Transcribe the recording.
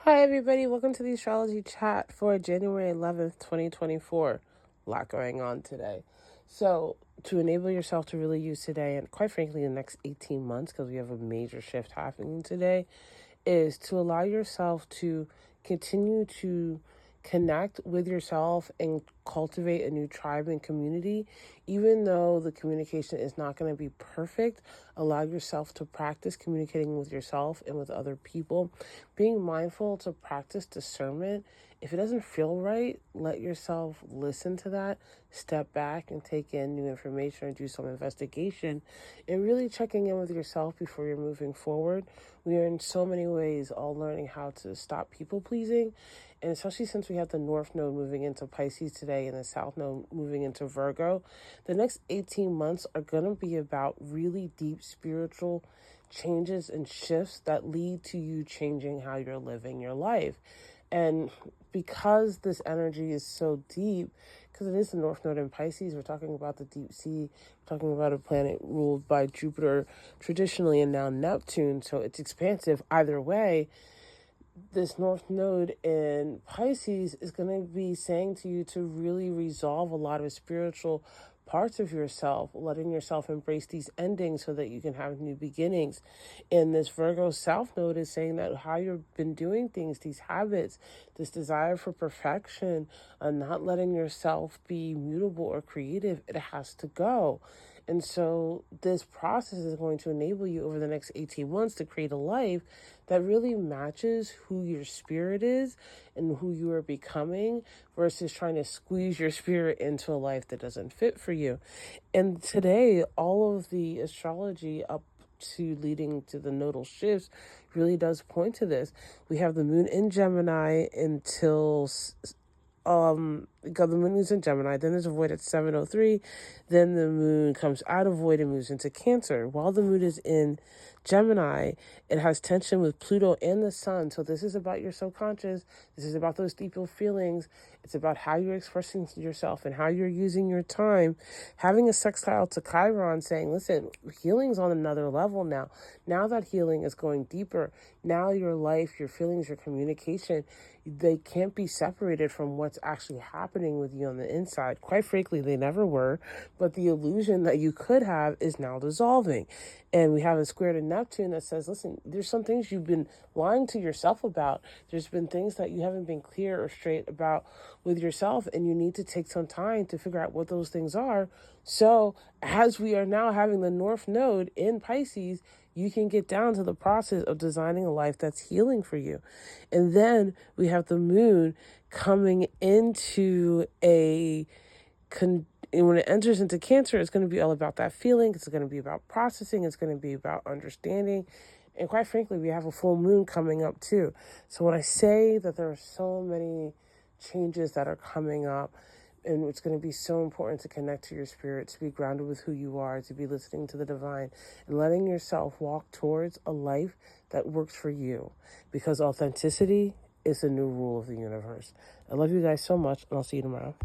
Hi, everybody. Welcome to the astrology chat for January 11th, 2024. A lot going on today. So, to enable yourself to really use today, and quite frankly, the next 18 months, because we have a major shift happening today, is to allow yourself to continue to connect with yourself and cultivate a new tribe and community. Even though the communication is not going to be perfect, allow yourself to practice communicating with yourself and with other people. Being mindful to practice discernment. If it doesn't feel right, let yourself listen to that, step back and take in new information or do some investigation, and really checking in with yourself before you're moving forward. We are in so many ways all learning how to stop people pleasing. And especially since we have the North Node moving into Pisces today and the South Node moving into Virgo, the next 18 months are going to be about really deep spiritual changes and shifts that lead to you changing how you're living your life. And because this energy is so deep, because it is the North Node in Pisces, we're talking about the deep sea, we're talking about a planet ruled by Jupiter traditionally and now Neptune, so it's expansive either way. This North Node in Pisces is going to be saying to you to really resolve a lot of spiritual parts of yourself, letting yourself embrace these endings so that you can have new beginnings. And this Virgo South Node is saying that how you've been doing things, these habits, this desire for perfection, not letting yourself be mutable or creative, it has to go. And so this process is going to enable you over the next 18 months to create a life that really matches who your spirit is and who you are becoming versus trying to squeeze your spirit into a life that doesn't fit for you. And today, all of the astrology up to leading to the nodal shifts really does point to this. We have the moon in Gemini until the moon is in Gemini, then there's a void at 7:03, then the moon comes out of void and moves into Cancer. While the moon is in Gemini, it has tension with Pluto and the sun. So this is about your subconscious. This is about those deeper feelings. It's about how you're expressing yourself and how you're using your time. Having a sextile to Chiron saying, listen, healing's on another level now. Now that healing is going deeper. Now your life, your feelings, your communication, they can't be separated from what's actually happening with you on the inside. Quite frankly, they never were, but the illusion that you could have is now dissolving. And we have a square to Neptune that says, listen, there's some things you've been lying to yourself about. There's been things that you haven't been clear or straight about with yourself, and you need to take some time to figure out what those things are. So as we are now having the North Node in Pisces, you can get down to the process of designing a life that's healing for you. And then we have the moon coming into and when it enters into Cancer, it's going to be all about that feeling. It's going to be about processing. It's going to be about understanding. And quite frankly, we have a full moon coming up too. So when I say that there are so many changes that are coming up, and it's going to be so important to connect to your spirit, to be grounded with who you are, to be listening to the divine, and letting yourself walk towards a life that works for you. Because authenticity is the new rule of the universe. I love you guys so much, and I'll see you tomorrow.